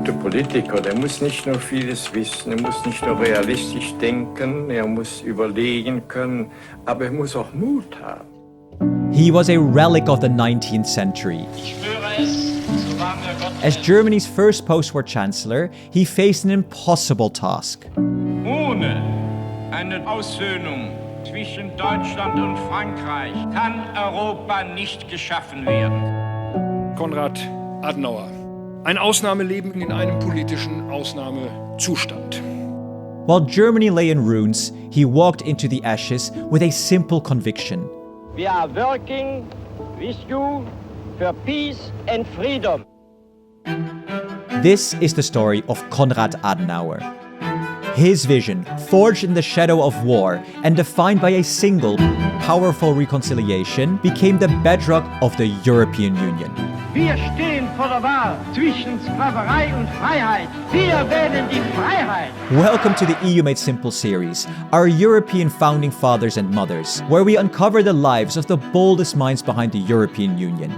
gute Politiker, der muss nicht nur vieles wissen, er muss nicht nur realistisch denken, er muss überlegen können, aber er muss auch Mut haben. He was a relic of the 19th century. As Germany's first post-war chancellor, he faced an impossible task. Ohne eine Aussöhnung zwischen Deutschland und Frankreich kann Europa nicht geschaffen werden. Konrad Adenauer. Ein Ausnahmeleben in einem politischen Ausnahmezustand. While Germany lay in ruins, he walked into the ashes with a simple conviction. We are working with you for peace and freedom. This is the story of Konrad Adenauer. His vision, forged in the shadow of war and defined by a single, powerful reconciliation, became the bedrock of the European Union. Wir stehen vor der Wahl zwischen Sklaverei und Freiheit. Wir wählen die Freiheit. Welcome to the EU Made Simple series, our European founding fathers and mothers, where we uncover the lives of the boldest minds behind the European Union.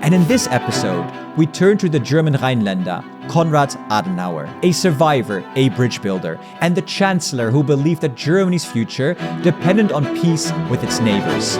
And in this episode, we turn to the German Rhineländer, Konrad Adenauer, a survivor, a bridge builder, and the chancellor who believed that Germany's future depended on peace with its neighbors.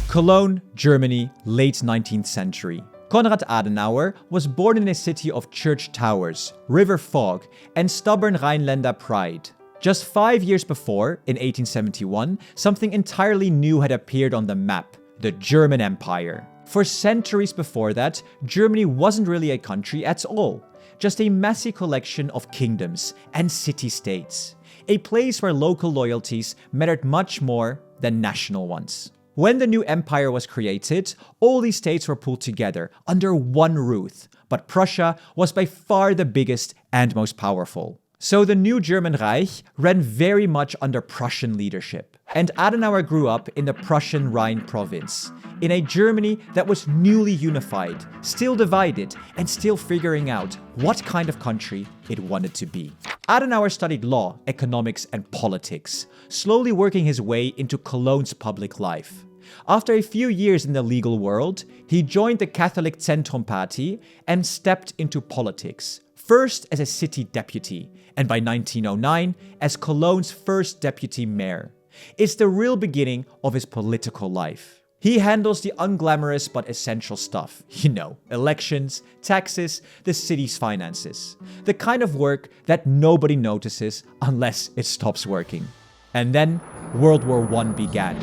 Cologne, Germany, late 19th century. Konrad Adenauer was born in a city of church towers, river fog, and stubborn Rhineländer pride. Just 5 years before, in 1871, something entirely new had appeared on the map: the German Empire. For centuries before that, Germany wasn't really a country at all, just a messy collection of kingdoms and city-states, a place where local loyalties mattered much more than national ones. When the new empire was created, all these states were pulled together under one roof, but Prussia was by far the biggest and most powerful. So the new German Reich ran very much under Prussian leadership. And Adenauer grew up in the Prussian Rhine province, in a Germany that was newly unified, still divided, and still figuring out what kind of country it wanted to be. Adenauer studied law, economics, and politics, slowly working his way into Cologne's public life. After a few years in the legal world, he joined the Catholic Zentrum Party and stepped into politics, first as a city deputy, and by 1909 as Cologne's first deputy mayor. It's the real beginning of his political life. He handles the unglamorous but essential stuff. Elections, taxes, the city's finances. The kind of work that nobody notices unless it stops working. And then World War I began.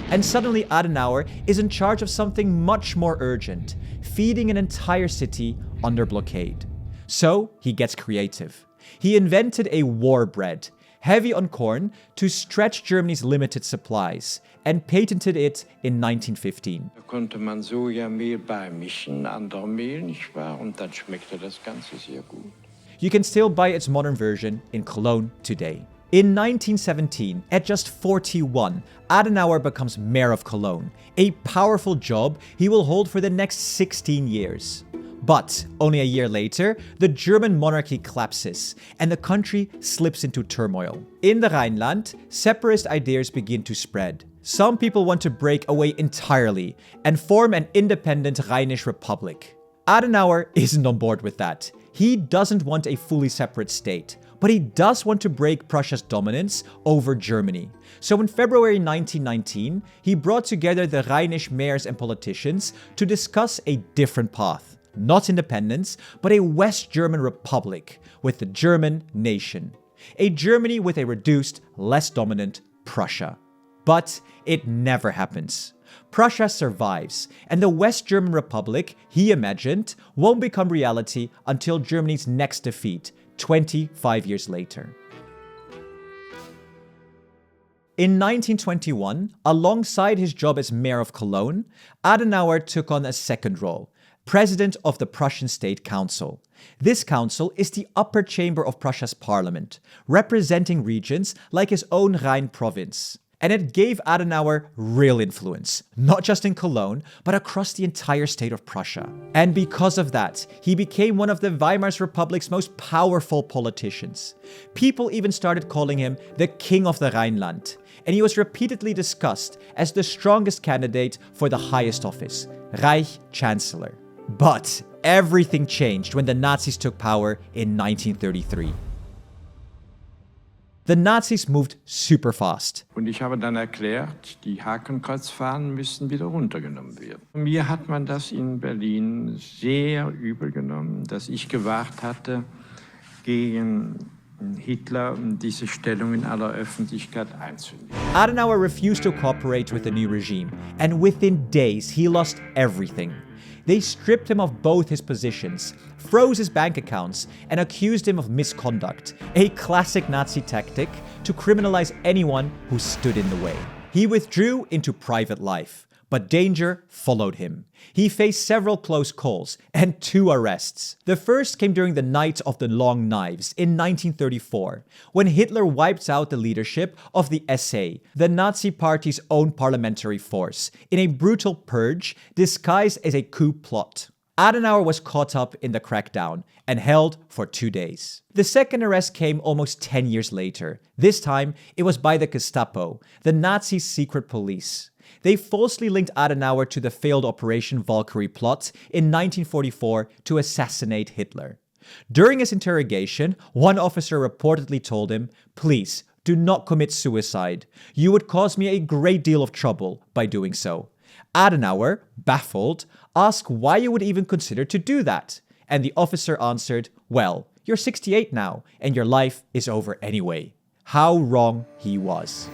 And suddenly Adenauer is in charge of something much more urgent: feeding an entire city under blockade. So he gets creative. He invented a war bread, heavy on corn, to stretch Germany's limited supplies, and patented it in 1915. Da konnte man Sojamehl beimischen, anderer Mehl, nicht wahr? Und dann schmeckte das Ganze sehr gut. You can still buy its modern version in Cologne today. In 1917, at just 41, Adenauer becomes mayor of Cologne, a powerful job he will hold for the next 16 years. But only a year later, the German monarchy collapses and the country slips into turmoil. In the Rhineland, separatist ideas begin to spread. Some people want to break away entirely and form an independent Rhinish republic. Adenauer isn't on board with that. He doesn't want a fully separate state, but he does want to break Prussia's dominance over Germany. So in February 1919, he brought together the Rhinish mayors and politicians to discuss a different path. Not independence, but a West German republic with the German nation. A Germany with a reduced, less dominant Prussia. But it never happens. Prussia survives, and the West German Republic, he imagined, won't become reality until Germany's next defeat, 25 years later. In 1921, alongside his job as mayor of Cologne, Adenauer took on a second role: president of the Prussian State Council. This council is the upper chamber of Prussia's parliament, representing regions like his own Rhine province. And it gave Adenauer real influence, not just in Cologne, but across the entire state of Prussia. And because of that, he became one of the Weimar Republic's most powerful politicians. People even started calling him the King of the Rhineland, and he was repeatedly discussed as the strongest candidate for the highest office, Reich Chancellor. But everything changed when the Nazis took power in 1933. The Nazis moved super fast. Und ich habe dann erklärt, die Hakenkreuzfahnen müssen wieder runtergenommen werden. Mir hat man das in Berlin sehr übel genommen, dass ich gewagt hatte, gegen Hitler diese Stellung in aller Öffentlichkeit einzunehmen. Adenauer refused to cooperate with the new regime, and within days he lost everything. They stripped him of both his positions, froze his bank accounts, and accused him of misconduct, a classic Nazi tactic to criminalize anyone who stood in the way. He withdrew into private life, but danger followed him. He faced several close calls and 2 arrests. The first came during the Night of the Long Knives in 1934, when Hitler wiped out the leadership of the SA, the Nazi party's own parliamentary force, in a brutal purge disguised as a coup plot. Adenauer was caught up in the crackdown and held for 2 days. The second arrest came almost 10 years later. This time, it was by the Gestapo, the Nazi secret police. They falsely linked Adenauer to the failed Operation Valkyrie plot in 1944 to assassinate Hitler. During his interrogation, one officer reportedly told him, "Please, do not commit suicide. You would cause me a great deal of trouble by doing so." Adenauer, baffled, asked why you would even consider to do that. And the officer answered, "Well, you're 68 now, and your life is over anyway." How wrong he was.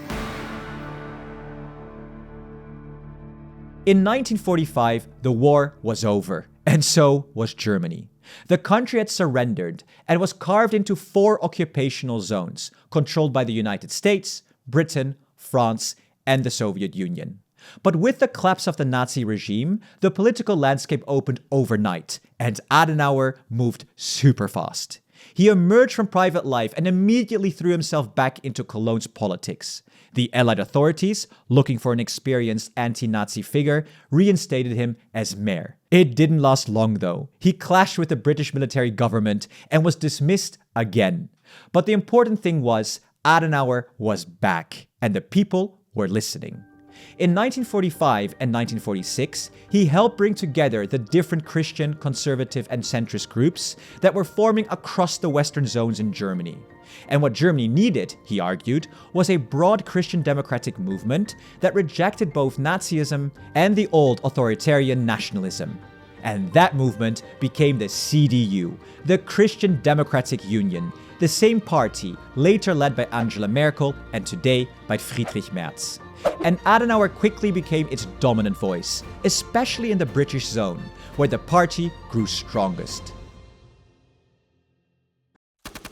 In 1945, the war was over, and so was Germany. The country had surrendered and was carved into 4 occupational zones, controlled by the United States, Britain, France, and the Soviet Union. But with the collapse of the Nazi regime, the political landscape opened overnight, and Adenauer moved super fast. He emerged from private life and immediately threw himself back into Cologne's politics. The Allied authorities, looking for an experienced anti-Nazi figure, reinstated him as mayor. It didn't last long though. He clashed with the British military government and was dismissed again. But the important thing was, Adenauer was back, and the people were listening. In 1945 and 1946, he helped bring together the different Christian, conservative, and centrist groups that were forming across the Western zones in Germany. And what Germany needed, he argued, was a broad Christian democratic movement that rejected both Nazism and the old authoritarian nationalism. And that movement became the CDU, the Christian Democratic Union, the same party later led by Angela Merkel and today by Friedrich Merz. And Adenauer quickly became its dominant voice, especially in the British zone, where the party grew strongest.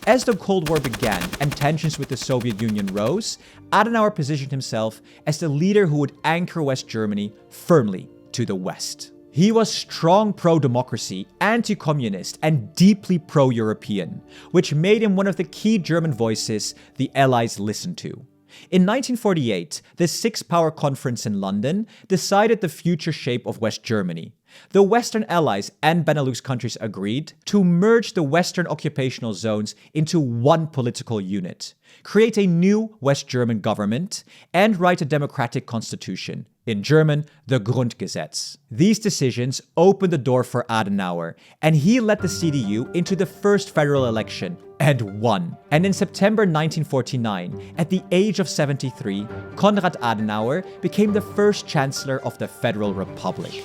As the Cold War began and tensions with the Soviet Union rose, Adenauer positioned himself as the leader who would anchor West Germany firmly to the West. He was strong pro-democracy, anti-communist, and deeply pro-European, which made him one of the key German voices the Allies listened to. In 1948, the Six Power Conference in London decided the future shape of West Germany. The Western Allies and Benelux countries agreed to merge the Western occupational zones into one political unit, create a new West German government, and write a democratic constitution, in German, the Grundgesetz. These decisions opened the door for Adenauer, and he led the CDU into the first federal election, and won. And in September 1949, at the age of 73, Konrad Adenauer became the first Chancellor of the Federal Republic.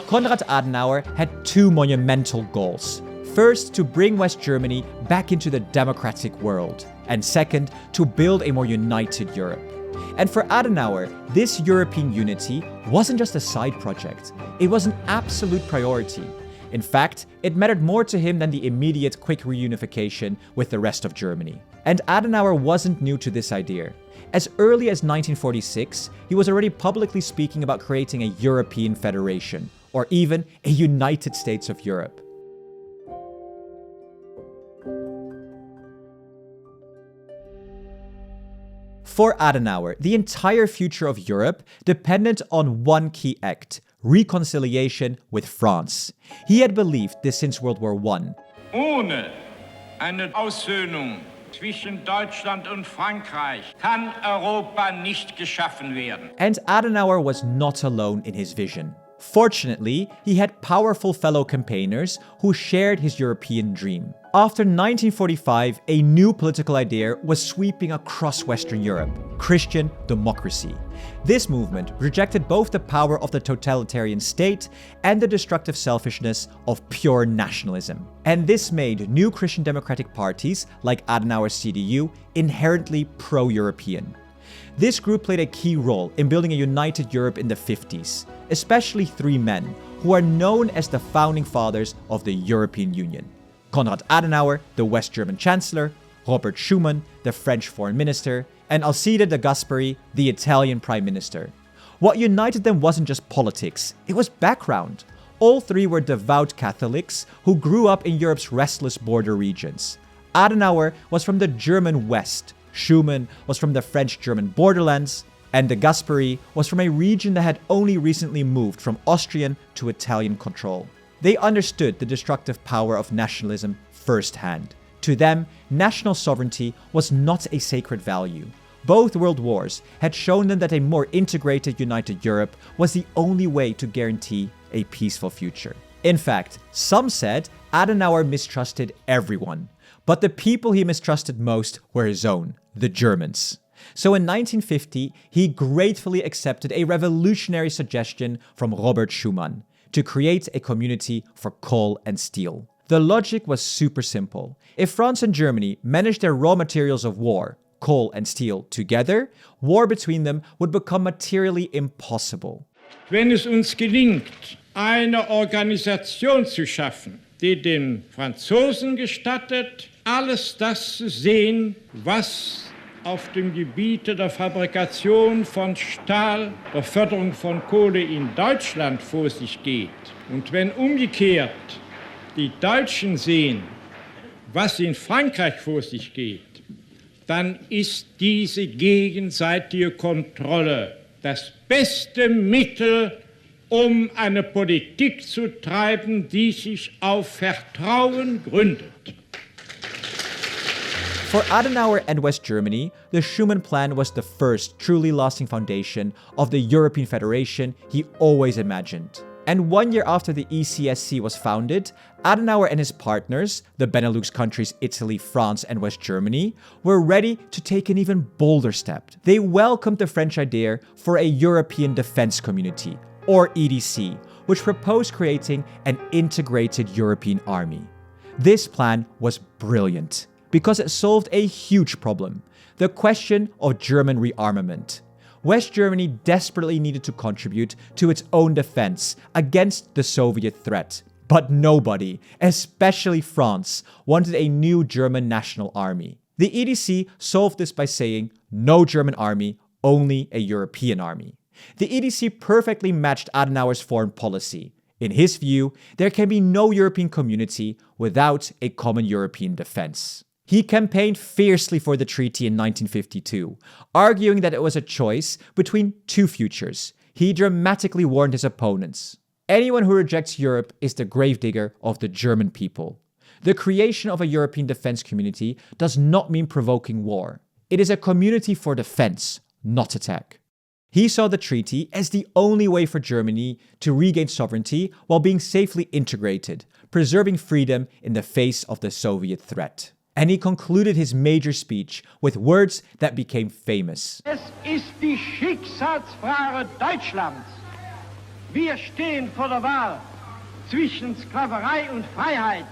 Konrad Adenauer had 2 monumental goals. First, to bring West Germany back into the democratic world, and second, to build a more united Europe. And for Adenauer, this European unity wasn't just a side project, it was an absolute priority. In fact, it mattered more to him than the immediate quick reunification with the rest of Germany. And Adenauer wasn't new to this idea. As early as 1946, he was already publicly speaking about creating a European federation, or even a United States of Europe. For Adenauer, the entire future of Europe depended on one key act: reconciliation with France. He had believed this since World War I. Ohne eine Aussöhnung zwischen Deutschland und Frankreich kann Europa nicht geschaffen werden. And Adenauer was not alone in his vision. Fortunately, he had powerful fellow campaigners who shared his European dream. After 1945, a new political idea was sweeping across Western Europe: Christian democracy. This movement rejected both the power of the totalitarian state and the destructive selfishness of pure nationalism. And this made new Christian democratic parties, like Adenauer's CDU, inherently pro-European. This group played a key role in building a united Europe in the 50s, especially three men who are known as the founding fathers of the European Union: Konrad Adenauer, the West German Chancellor; Robert Schuman, the French Foreign Minister; and Alcide de Gasperi, the Italian Prime Minister. What united them wasn't just politics, it was background. All three were devout Catholics who grew up in Europe's restless border regions. Adenauer was from the German West, Schuman was from the French-German borderlands, and de Gasperi was from a region that had only recently moved from Austrian to Italian control. They understood the destructive power of nationalism firsthand. To them, national sovereignty was not a sacred value. Both world wars had shown them that a more integrated, united Europe was the only way to guarantee a peaceful future. In fact, some said Adenauer mistrusted everyone, but the people he mistrusted most were his own, the Germans. So in 1950, he gratefully accepted a revolutionary suggestion from Robert Schuman to create a community for coal and steel. The logic was super simple. If France and Germany managed their raw materials of war, coal and steel, together, war between them would become materially impossible. Wenn es uns gelingt, eine Organisation zu schaffen, die den Franzosen gestattet, alles das zu sehen, was auf dem Gebiete der Fabrikation von Stahl, der Förderung von Kohle in Deutschland vor sich geht. Und wenn umgekehrt die Deutschen sehen, was in Frankreich vor sich geht, dann ist diese gegenseitige Kontrolle das beste Mittel, um eine Politik zu treiben, die sich auf Vertrauen gründet. For Adenauer and West Germany, the Schuman Plan was the first truly lasting foundation of the European Federation he always imagined. And 1 year after the ECSC was founded, Adenauer and his partners, the Benelux countries Italy, France, and West Germany, were ready to take an even bolder step. They welcomed the French idea for a European Defense Community, or EDC, which proposed creating an integrated European army. This plan was brilliant, because it solved a huge problem: the question of German rearmament. West Germany desperately needed to contribute to its own defense against the Soviet threat. But nobody, especially France, wanted a new German national army. The EDC solved this by saying, no German army, only a European army. The EDC perfectly matched Adenauer's foreign policy. In his view, there can be no European community without a common European defense. He campaigned fiercely for the treaty in 1952, arguing that it was a choice between two futures. He dramatically warned his opponents. Anyone who rejects Europe is the gravedigger of the German people. The creation of a European defense community does not mean provoking war. It is a community for defense, not attack. He saw the treaty as the only way for Germany to regain sovereignty while being safely integrated, preserving freedom in the face of the Soviet threat. And he concluded his major speech with words that became famous. Es ist die Schicksalsfrage Deutschlands. Wir stehen vor der Wahl zwischen Sklaverei und Freiheit.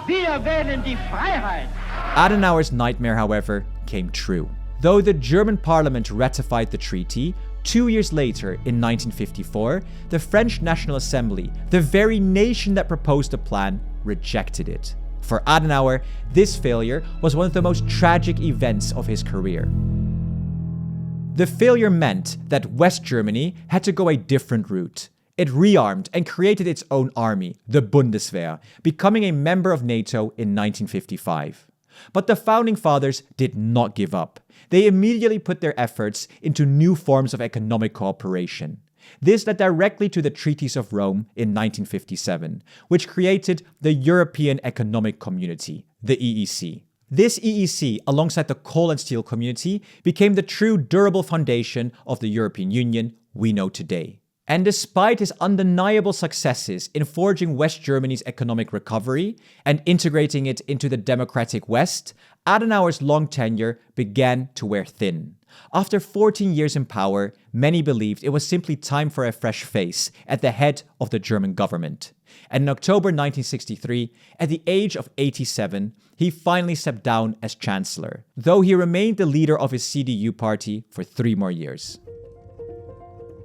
Wir wählen die Freiheit. Adenauer's nightmare, however, came true. Though the German parliament ratified the treaty, 2 years later, in 1954, the French National Assembly, the very nation that proposed the plan, rejected it. For Adenauer, this failure was one of the most tragic events of his career. The failure meant that West Germany had to go a different route. It rearmed and created its own army, the Bundeswehr, becoming a member of NATO in 1955. But the Founding Fathers did not give up. They immediately put their efforts into new forms of economic cooperation. This led directly to the Treaties of Rome in 1957, which created the European Economic Community, the EEC. This EEC, alongside the coal and steel community, became the true durable foundation of the European Union we know today. And despite his undeniable successes in forging West Germany's economic recovery and integrating it into the democratic West, Adenauer's long tenure began to wear thin. After 14 years in power, many believed it was simply time for a fresh face at the head of the German government. And in October 1963, at the age of 87, he finally stepped down as Chancellor, though he remained the leader of his CDU party for 3 more years.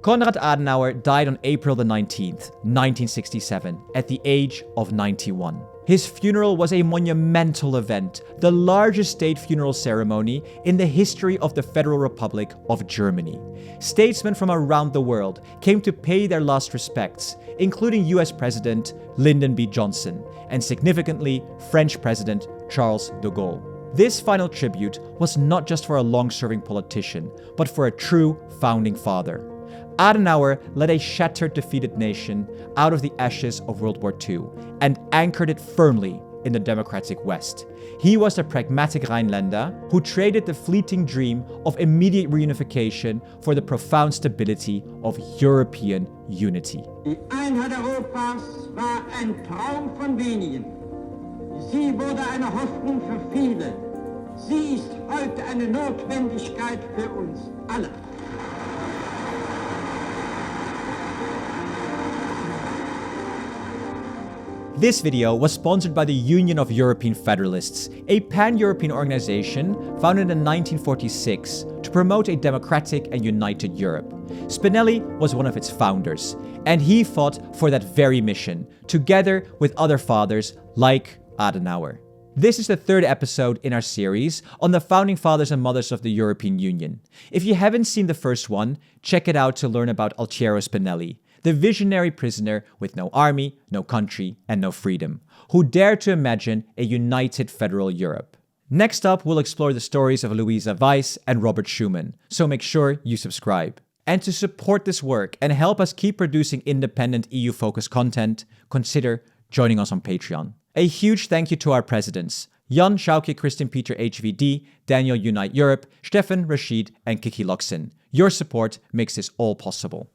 Konrad Adenauer died on April the 19th, 1967, at the age of 91. His funeral was a monumental event, the largest state funeral ceremony in the history of the Federal Republic of Germany. Statesmen from around the world came to pay their last respects, including US President Lyndon B. Johnson and, significantly, French President Charles de Gaulle. This final tribute was not just for a long-serving politician, but for a true founding father. Adenauer led a shattered, defeated nation out of the ashes of World War II and anchored it firmly in the democratic West. He was the pragmatic Rhinelander who traded the fleeting dream of immediate reunification for the profound stability of European unity. Die Einheit Europas war ein Traum von wenigen. Sie wurde eine Hoffnung für viele. Sie ist heute eine Notwendigkeit für uns alle. This video was sponsored by the Union of European Federalists, a pan-European organization founded in 1946 to promote a democratic and united Europe. Spinelli was one of its founders, and he fought for that very mission, together with other fathers like Adenauer. This is the 3rd episode in our series on the founding fathers and mothers of the European Union. If you haven't seen the first one, check it out to learn about Altiero Spinelli, the visionary prisoner with no army, no country, and no freedom, who dared to imagine a united federal Europe. Next up, we'll explore the stories of Louisa Weiss and Robert Schuman, so make sure you subscribe. And to support this work and help us keep producing independent EU-focused content, consider joining us on Patreon. A huge thank you to our presidents, Jan Schauke, Christian Peter HVD, Daniel Unite Europe, Stefan Rashid, and Kiki Loxin. Your support makes this all possible.